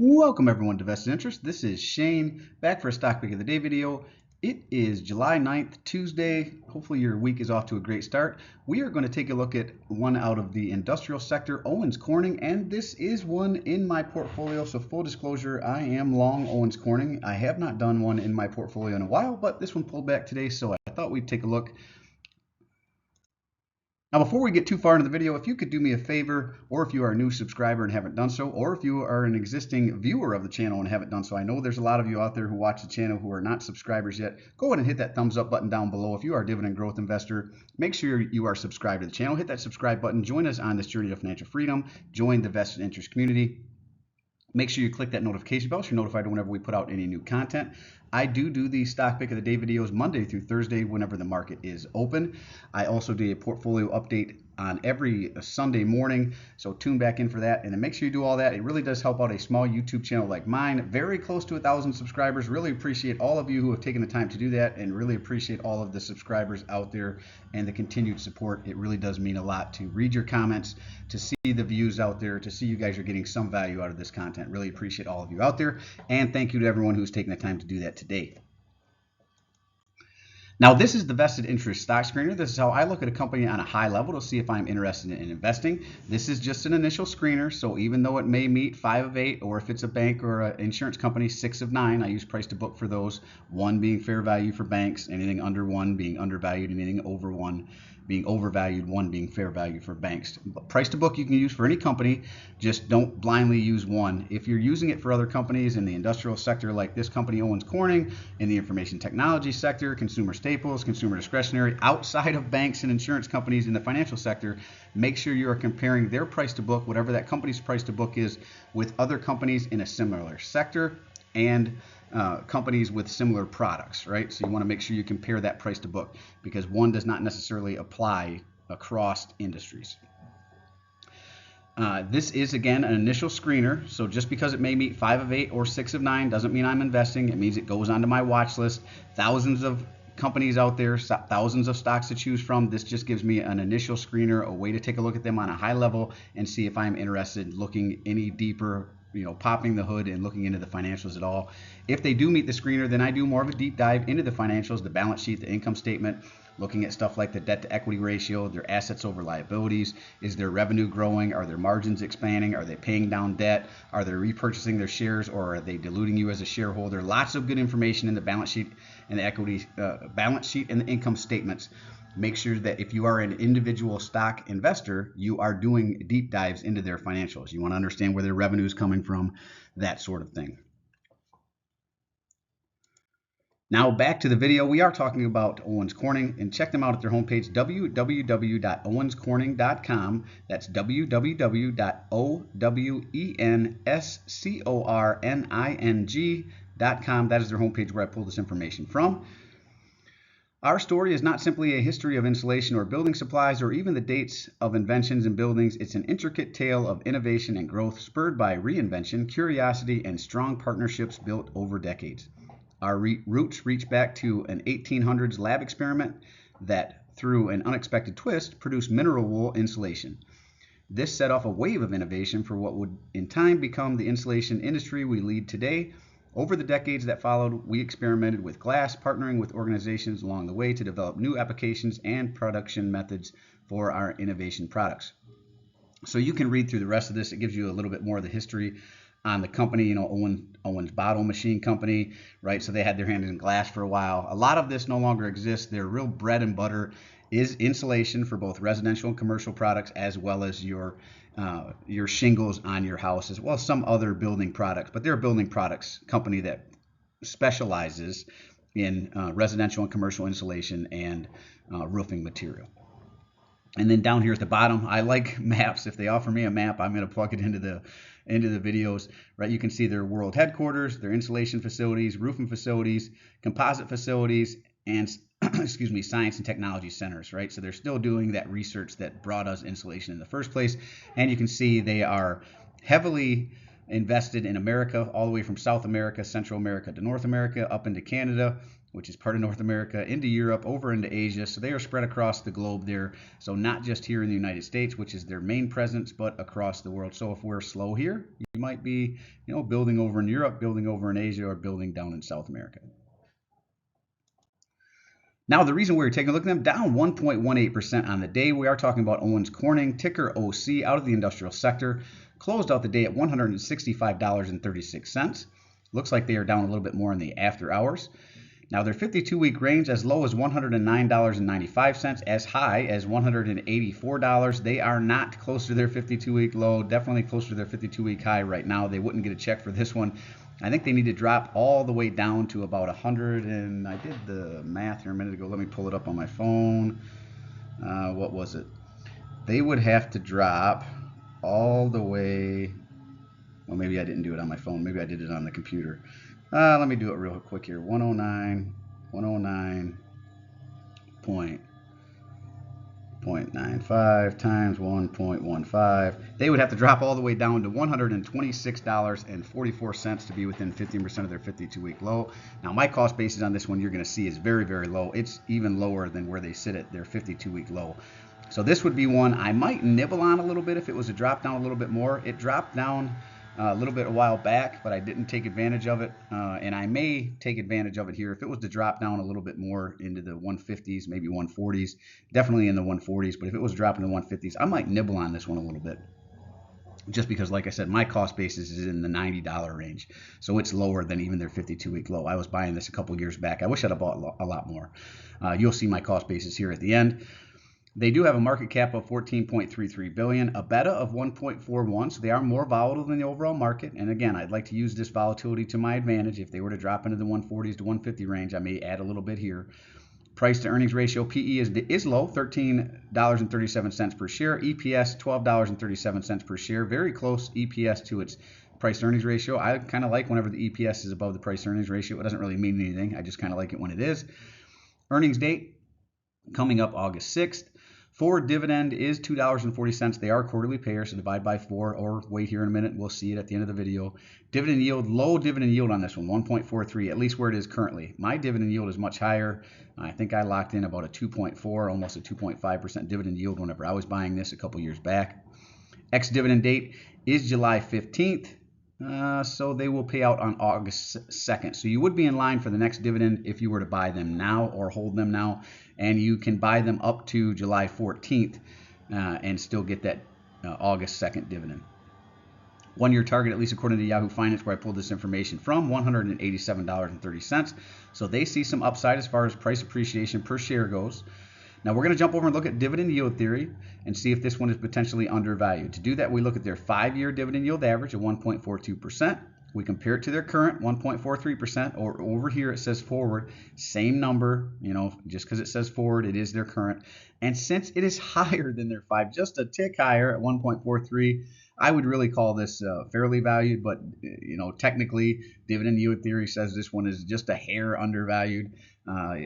Welcome everyone to Vested Interest. This is Shane back for a stock pick of the day video. It is July 9th, Tuesday. Hopefully your week is off to a great start. We are going to take a look at one out of the industrial sector, Owens Corning, and this is one in my portfolio. So full disclosure, I am long Owens Corning. I have not done one in my portfolio in a while, but this one pulled back today, so I thought we'd take a look. Now, before we get too far into the video, if you could do me a favor, or if you are a new subscriber and haven't done so, or if you are an existing viewer of the channel and haven't done so, I know there's a lot of you out there who watch the channel who are not subscribers yet. Go ahead and hit that thumbs up button down below. If you are a dividend growth investor, make sure you are subscribed to the channel. Hit that subscribe button. Join us on this journey to financial freedom. Join the Vested Interest community. Make sure you click that notification bell so you're notified whenever we put out any new content. I do the stock pick of the day videos Monday through Thursday whenever the market is open. I also do a portfolio update on every Sunday morning, so tune back in for that, and then make sure you do all that. It really does help out a small YouTube channel like mine, very close to 1,000 subscribers. Really appreciate all of you who have taken the time to do that, and really appreciate all of the subscribers out there and the continued support. It really does mean a lot to read your comments, to see the views out there, to see you guys are getting some value out of this content. Really appreciate all of you out there, and thank you to everyone who's taken the time to do that today. Now, this is the Vested Interest Stock Screener. This is how I look at a company on a high level to see if I'm interested in investing. This is just an initial screener, so even though it may meet 5 of 8, or if it's a bank or an insurance company, 6 of 9, I use price to book for those, 1 being fair value for banks, anything under 1 being undervalued, and anything over 1 being overvalued, 1 being fair value for banks. But price to book you can use for any company, just don't blindly use one. If you're using it for other companies in the industrial sector like this company, Owens Corning, in the information technology sector, consumer staples, consumer discretionary, outside of banks and insurance companies in the financial sector, make sure you are comparing their price to book, whatever that company's price to book is, with other companies in a similar sector and companies with similar products, right? So you want to make sure you compare that price to book, because one does not necessarily apply across industries. This is, again, an initial screener, so just because it may meet 5 of 8 or 6 of 9 doesn't mean I'm investing. It means it goes onto my watch list. Thousands of companies out there, thousands of stocks to choose from. This just gives me an initial screener, a way to take a look at them on a high level and see if I'm interested in looking any deeper, popping the hood and looking into the financials at all. If they do meet the screener, then I do more of a deep dive into the financials, the balance sheet, the income statement, looking at stuff like the debt to equity ratio, their assets over liabilities. Is their revenue growing? Are their margins expanding? Are they paying down debt? Are they repurchasing their shares, or are they diluting you as a shareholder? Lots of good information in the balance sheet and the equity balance sheet and the income statements. Make sure that if you are an individual stock investor, you are doing deep dives into their financials. You want to understand where their revenue is coming from, that sort of thing. Now back to the video. We are talking about Owens Corning, and check them out at their homepage, www.owenscorning.com. That's www.owenscorning.com. That is their homepage where I pulled this information from. Our story is not simply a history of insulation or building supplies or even the dates of inventions and buildings. It's an intricate tale of innovation and growth spurred by reinvention, curiosity, and strong partnerships built over decades. Our roots reach back to an 1800s lab experiment that, through an unexpected twist, produced mineral wool insulation. This set off a wave of innovation for what would in time become the insulation industry we lead today. Over the decades that followed, we experimented with glass, partnering with organizations along the way to develop new applications and production methods for our innovation products. So you can read through the rest of this. It gives you a little bit more of the history on the company, Owens Bottle Machine Company, right? So they had their hand in glass for a while. A lot of this no longer exists. Their real bread and butter is insulation for both residential and commercial products, as well as your shingles on your house, as well as some other building products. But they're a building products company that specializes in residential and commercial insulation and roofing material. And then down here at the bottom, I like maps. If they offer me a map, I'm going to plug it into the videos, right? You can see their world headquarters, their insulation facilities, roofing facilities, composite facilities, and excuse me, science and technology centers, right? So they're still doing that research that brought us insulation in the first place. And you can see they are heavily invested in America, all the way from South America, Central America to North America, up into Canada, which is part of North America, into Europe, over into Asia. So they are spread across the globe there. So not just here in the United States, which is their main presence, but across the world. So if we're slow here, you might be, building over in Europe, building over in Asia, or building down in South America. Now, the reason we're taking a look at them, down 1.18% on the day. We are talking about Owens Corning, ticker OC, out of the industrial sector. Closed out the day at $165.36. Looks like they are down a little bit more in the after hours. Now, their 52-week range as low as $109.95, as high as $184. They are not close to their 52-week low, definitely closer to their 52-week high right now. They wouldn't get a check for this one. I think they need to drop all the way down to about 100, and I did the math here a minute ago. Let me pull it up on my phone. What was it? They would have to drop all the way. Well, maybe I didn't do it on my phone. Maybe I did it on the computer. Let me do it real quick here. 109.95 times 1.15. They would have to drop all the way down to $126.44 to be within 15% of their 52-week low. Now, my cost basis on this one you're going to see is very, very low. It's even lower than where they sit at their 52-week low. So this would be one I might nibble on a little bit if it was a drop down a little bit more. It dropped down a little bit a while back, but I didn't take advantage of it, and I may take advantage of it here if it was to drop down a little bit more into the 150s, maybe 140s, definitely in the 140s. But if it was dropping to 150s, I might nibble on this one a little bit, just because, like I said, my cost basis is in the $90 range, so it's lower than even their 52-week low. I was buying this a couple years back. I wish I'd have bought a lot more. You'll see my cost basis here at the end. They do have a market cap of $14.33 billion, a beta of 1.41, so they are more volatile than the overall market. And again, I'd like to use this volatility to my advantage. If they were to drop into the 140s to 150 range, I may add a little bit here. Price to earnings ratio, PE is low, $13.37 per share. EPS, $12.37 per share. Very close EPS to its price to earnings ratio. I kind of like whenever the EPS is above the price to earnings ratio. It doesn't really mean anything. I just kind of like it when it is. Earnings date coming up August 6th. Forward dividend is $2.40. They are quarterly payers, so divide by 4, or wait here in a minute. We'll see it at the end of the video. Dividend yield, low dividend yield on this one, 1.43, at least where it is currently. My dividend yield is much higher. I think I locked in about a 2.4, almost a 2.5% dividend yield whenever I was buying this a couple years back. Ex-dividend date is July 15th. So they will pay out on August 2nd. So you would be in line for the next dividend if you were to buy them now or hold them now. And you can buy them up to July 14th and still get that August 2nd dividend. 1-year target, at least according to Yahoo Finance, where I pulled this information from, $187.30. So they see some upside as far as price appreciation per share goes. Now we're going to jump over and look at dividend yield theory and see if this one is potentially undervalued. To do that, we look at their 5-year dividend yield average of 1.42%. We compare it to their current 1.43%, or over here it says forward, same number, just because it says forward, it is their current. And since it is higher than their 5, just a tick higher at 1.43, I would really call this fairly valued, but technically dividend yield theory says this one is just a hair undervalued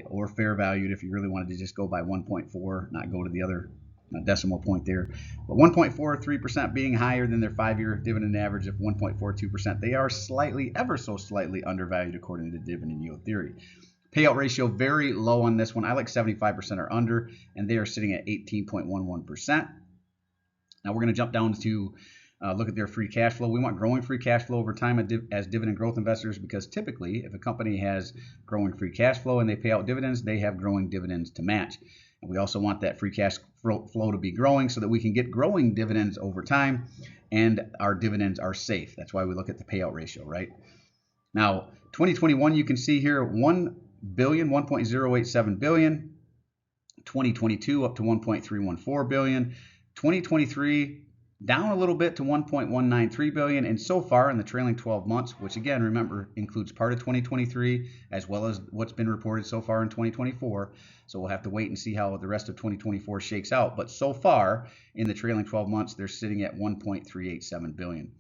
or fair valued if you really wanted to just go by 1.4, not go to the other decimal point there. But 1.43% being higher than their 5-year dividend average of 1.42%, they are slightly, ever so slightly undervalued according to dividend yield theory. Payout ratio very low on this one. I like 75% or under, and they are sitting at 18.11%. Now we're going to jump down to look at their free cash flow. We want growing free cash flow over time as dividend growth investors, because typically if a company has growing free cash flow and they pay out dividends, they have growing dividends to match. And we also want that free cash flow to be growing so that we can get growing dividends over time and our dividends are safe. That's why we look at the payout ratio, right? Now, 2021, you can see here, $1 billion, $1.087 billion. 2022 up to $1.314 billion. 2023 down a little bit to $1.193 billion, and so far in the trailing 12 months, which again, remember, includes part of 2023 as well as what's been reported so far in 2024. So we'll have to wait and see how the rest of 2024 shakes out. But so far in the trailing 12 months, they're sitting at $1.387 billion.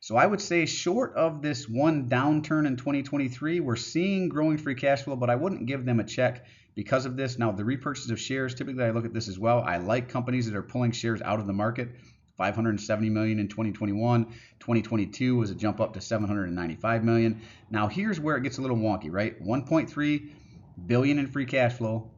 So I would say short of this one downturn in 2023, we're seeing growing free cash flow, but I wouldn't give them a check because of this. Now, the repurchase of shares, typically I look at this as well. I like companies that are pulling shares out of the market. $570 million in 2021. 2022 was a jump up to $795 million. Now here's where it gets a little wonky, right? 1.3 billion in free cash flow,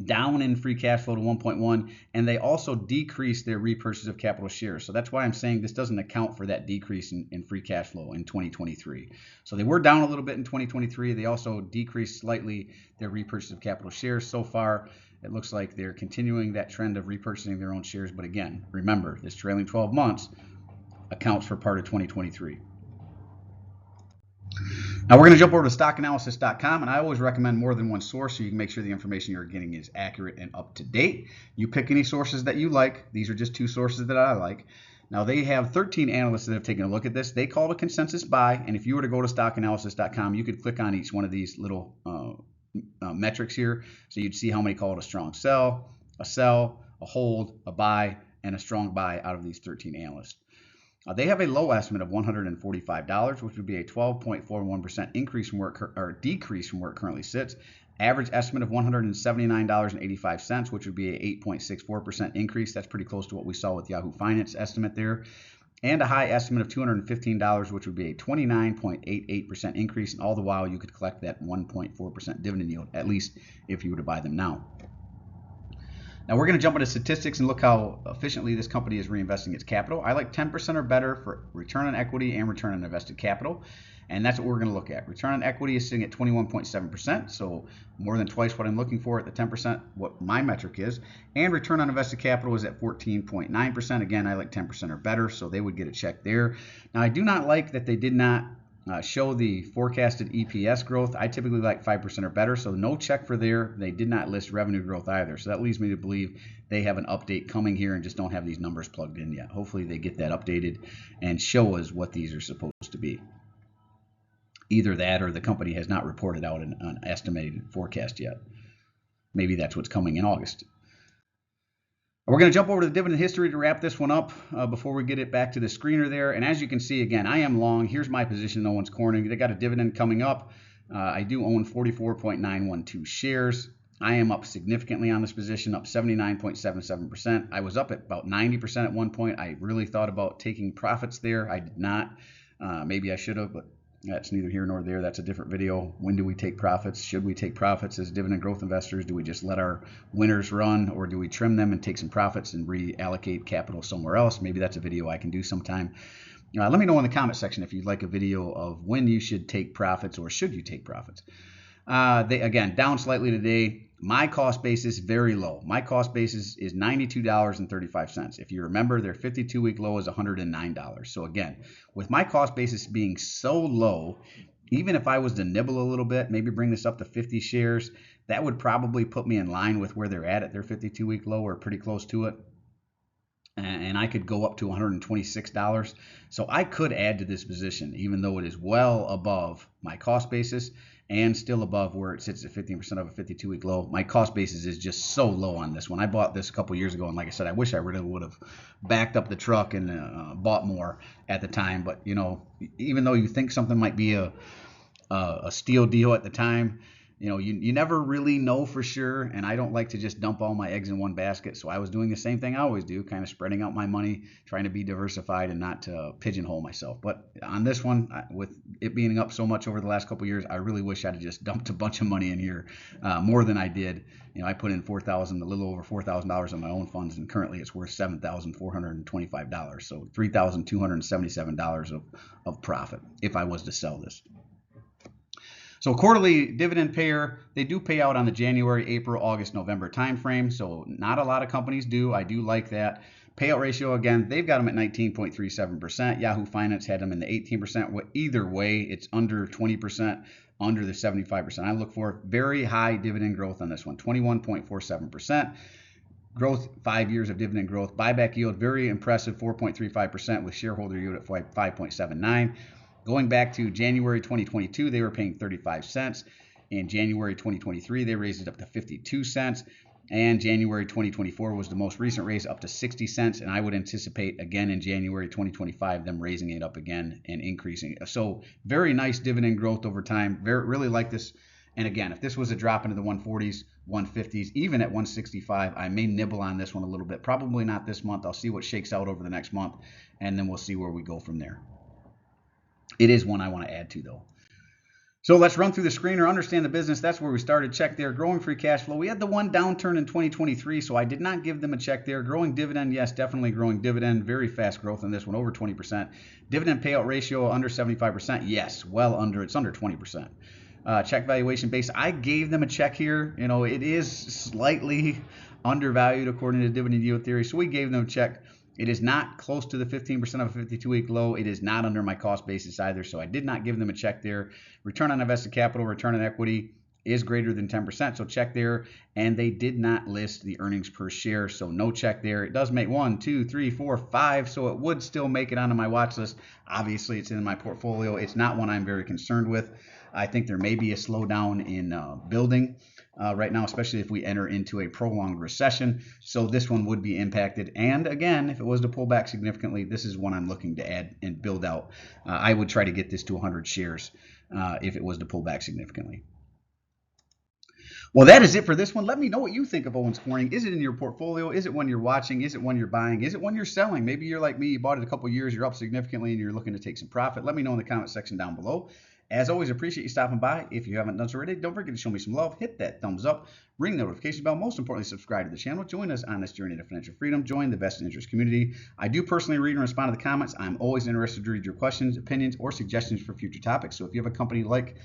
down in free cash flow to 1.1, and they also decreased their repurchase of capital shares. So that's why I'm saying this doesn't account for that decrease in free cash flow in 2023. So they were down a little bit in 2023. They also decreased slightly their repurchase of capital shares. So far, it looks like they're continuing that trend of repurchasing their own shares. But again, remember, this trailing 12 months accounts for part of 2023. Now we're going to jump over to stockanalysis.com, and I always recommend more than one source so you can make sure the information you're getting is accurate and up to date. You pick any sources that you like. These are just 2 sources that I like. Now they have 13 analysts that have taken a look at this. They call it a consensus buy, and if you were to go to stockanalysis.com, you could click on each one of these little metrics here. So you'd see how many call it a strong sell, a hold, a buy, and a strong buy out of these 13 analysts. They have a low estimate of $145, which would be a 12.41% increase from where or decrease from where it currently sits. Average estimate of $179.85, which would be a 8.64% increase. That's pretty close to what we saw with Yahoo Finance estimate there. And a high estimate of $215, which would be a 29.88% increase. And all the while, you could collect that 1.4% dividend yield, at least if you were to buy them now. Now we're going to jump into statistics and look how efficiently this company is reinvesting its capital. I like 10% or better for return on equity and return on invested capital. And that's what we're going to look at. Return on equity is sitting at 21.7%, so more than twice what I'm looking for at the 10%, what my metric is. And return on invested capital is at 14.9%. Again, I like 10% or better, so they would get a check there. Now I do not like that they did not show the forecasted EPS growth. I typically like 5% or better, so no check for there. They did not list revenue growth either, so that leads me to believe they have an update coming here and just don't have these numbers plugged in yet. Hopefully they get that updated and show us what these are supposed to be. Either that or the company has not reported out an estimated forecast yet. Maybe that's what's coming in August. We're going to jump over to the dividend history to wrap this one up before we get it back to the screener there. And as you can see, again, I am long. Here's my position in Owens Corning. They got a dividend coming up. I do own 44.912 shares. I am up significantly on this position, up 79.77%. I was up at about 90% at one point. I really thought about taking profits there. I did not. Maybe I should have, but that's neither here nor there. That's a different video. When do we take profits? Should we take profits as dividend growth investors? Do we just let our winners run, or do we trim them and take some profits and reallocate capital somewhere else? Maybe that's a video I can do sometime. Let me know in the comment section if you'd like a video of when you should take profits or should you take profits. They again down slightly today. My cost basis very low. My cost basis is $92.35. If you remember, their 52-week low is $109. So again, with my cost basis being so low, even if I was to nibble a little bit, maybe bring this up to 50 shares, that would probably put me in line with where they're at their 52-week low, or pretty close to it. And I could go up to $126. So I could add to this position, even though it is well above my cost basis and still above where it sits at 15% of a 52-week low. My cost basis is just so low on this one. I bought this a couple years ago, and like I said, I wish I really would have backed up the truck and bought more at the time. But, you know, even though you think something might be a steal deal at the time, you know, you never really know for sure, and I don't like to just dump all my eggs in one basket. So I was doing the same thing I always do, kind of spreading out my money, trying to be diversified and not to pigeonhole myself. But on this one, with it being up so much over the last couple of years, I really wish I'd have just dumped a bunch of money in here, more than I did. You know, I put in a little over $4,000 in my own funds, and currently it's worth $7,425. So $3,277 of profit if I was to sell this. So quarterly dividend payer, they do pay out on the January, April, August, November timeframe. So not a lot of companies do. I do like that. Payout ratio, again, they've got them at 19.37%. Yahoo Finance had them in the 18%. Either way, it's under 20%, under the 75%. I look for very high dividend growth on this one, 21.47%. Growth, 5 years of dividend growth. Buyback yield, very impressive, 4.35%, with shareholder yield at 5.79%. Going back to January 2022, they were paying 35 cents. In January 2023, they raised it up to 52 cents. And January 2024 was the most recent raise, up to 60 cents. And I would anticipate again in January 2025 them raising it up again and increasing it. So very nice dividend growth over time. Really like this. And again, if this was a drop into the 140s, 150s, even at 165, I may nibble on this one a little bit. Probably not this month. I'll see what shakes out over the next month, and then we'll see where we go from there. It is one I want to add to, though. So let's run through the screener, understand the business. That's where we started. Check there. Growing free cash flow. We had the one downturn in 2023, so I did not give them a check there. Growing dividend, yes, definitely growing dividend. Very fast growth in this one, over 20%. Dividend payout ratio under 75%. Yes, well under. It's under 20%. Check valuation base. I gave them a check here. You know, it is slightly undervalued according to dividend yield theory, so we gave them a check. It is not close to the 15% of a 52-week low. It is not under my cost basis either, so I did not give them a check there. Return on invested capital, return on equity is greater than 10%, so check there. And they did not list the earnings per share, so no check there. It does make 1, 2, 3, 4, 5, so it would still make it onto my watch list. Obviously, it's in my portfolio. It's not one I'm very concerned with. I think there may be a slowdown in building right now, especially if we enter into a prolonged recession. So this one would be impacted. And again, if it was to pull back significantly, this is one I'm looking to add and build out. I would try to get this to 100 shares if it was to pull back significantly. Well, that is it for this one. Let me know what you think of Owens Corning. Is it in your portfolio? Is it one you're watching? Is it one you're buying? Is it one you're selling? Maybe you're like me, you bought it a couple years, you're up significantly, and you're looking to take some profit. Let me know in the comment section down below. As always, appreciate you stopping by. If you haven't done so already, don't forget to show me some love. Hit that thumbs up, ring the notification bell. Most importantly, subscribe to the channel. Join us on this journey to financial freedom. Join the vested interest community. I do personally read and respond to the comments. I'm always interested to read your questions, opinions, or suggestions for future topics. So if you have a company like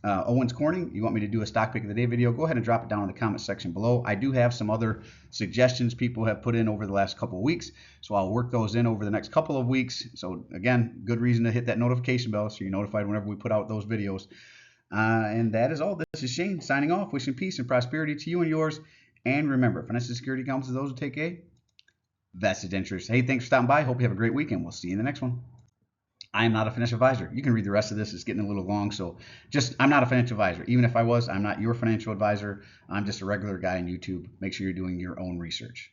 Owens Corning, you want me to do a stock pick of the day video, go ahead and drop it down in the comment section below. I do have some other suggestions people have put in over the last couple of weeks, so I'll work those in over the next couple of weeks. So again, good reason to hit that notification bell so you're notified whenever we put out those videos. And that is all. This is Shane signing off, wishing peace and prosperity to you and yours. And remember, financial security comes to those who take a vested interest. Hey, thanks for stopping by. Hope you have a great weekend. We'll see you in the next one. I am not a financial advisor. You can read the rest of this. It's getting a little long, so I'm not a financial advisor. Even if I was, I'm not your financial advisor. I'm just a regular guy on YouTube. Make sure you're doing your own research.